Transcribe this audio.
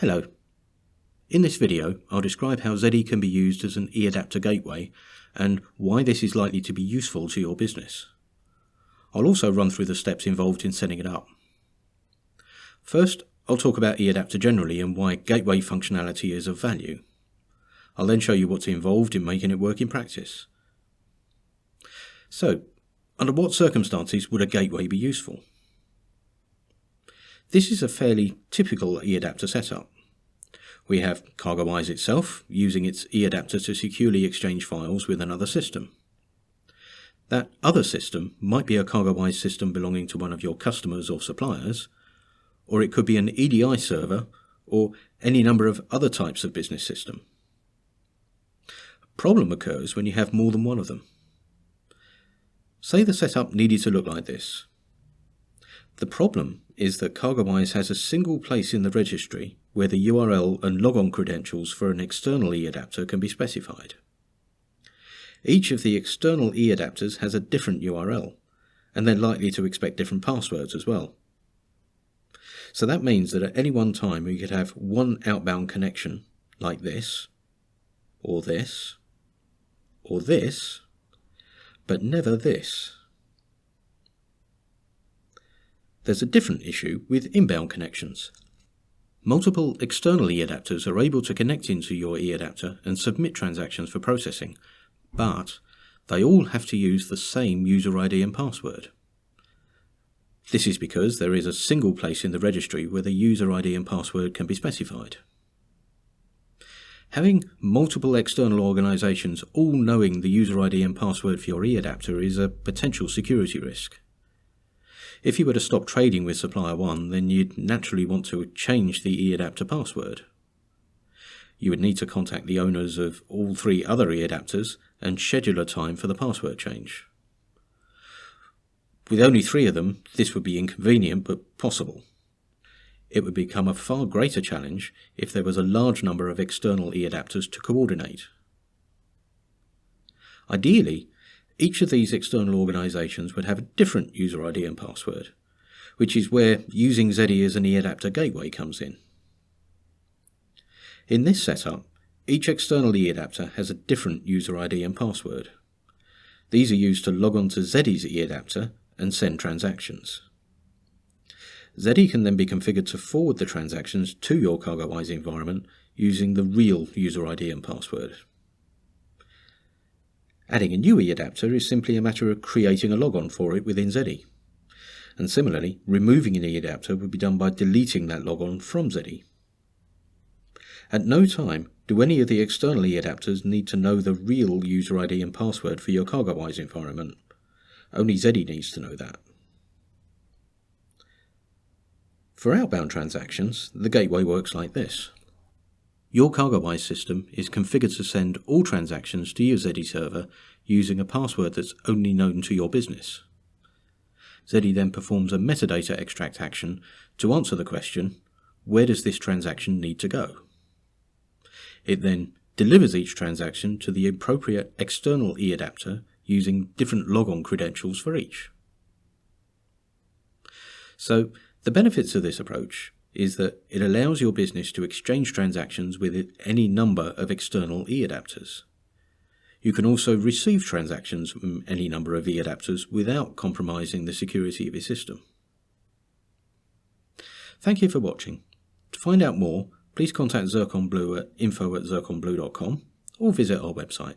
Hello. In this video, I'll describe how ZEDI can be used as an eAdaptor gateway and why this is likely to be useful to your business. I'll also run through the steps involved in setting it up. First, I'll talk about eAdaptor generally and why gateway functionality is of value. I'll then show you what's involved in making it work in practice. So, under what circumstances would a gateway be useful? This is a fairly typical eAdaptor setup. We have CargoWise itself, using its eAdaptor to securely exchange files with another system. That other system might be a CargoWise system belonging to one of your customers or suppliers, or it could be an EDI server, or any number of other types of business system. A problem occurs when you have more than one of them. Say the setup needed to look like this. The problem is that CargoWise has a single place in the registry where the URL and logon credentials for an external eAdapter can be specified. Each of the external eAdapters has a different URL, and they're likely to expect different passwords as well. So that means that at any one time we could have one outbound connection like this, or this, or this, but never this. There's a different issue with inbound connections. Multiple external eAdapters are able to connect into your eAdapter and submit transactions for processing, but they all have to use the same user ID and password. This is because there is a single place in the registry where the user ID and password can be specified. Having multiple external organizations all knowing the user ID and password for your eAdapter is a potential security risk. If you were to stop trading with supplier 1, then you'd naturally want to change the eAdapter password. You would need to contact the owners of all 3 other eAdapters and schedule a time for the password change. With only 3 of them, this would be inconvenient but possible. It would become a far greater challenge if there was a large number of external eAdapters to coordinate. Ideally, each of these external organizations would have a different user ID and password, which is where using ZEDI as an eAdaptor gateway comes in. In this setup, each external eAdapter has a different user ID and password. These are used to log on to ZEDI's eAdapter and send transactions. ZEDI can then be configured to forward the transactions to your CargoWise environment using the real user ID and password. Adding a new eAdapter is simply a matter of creating a logon for it within ZEDI. And similarly, removing an eAdapter would be done by deleting that logon from ZEDI. At no time do any of the external eAdapters need to know the real user ID and password for your CargoWise environment. Only ZEDI needs to know that. For outbound transactions, the gateway works like this. Your CargoWise system is configured to send all transactions to your ZEDI server using a password that's only known to your business. ZEDI then performs a metadata extract action to answer the question, where does this transaction need to go? It then delivers each transaction to the appropriate external eAdapter using different logon credentials for each. So, the benefits of this approach is that it allows your business to exchange transactions with any number of external eAdapters. You can also receive transactions from any number of eAdapters without compromising the security of your system. Thank you for watching. To find out more, please contact Zircon Blue at info@zirconblue.com or visit our website.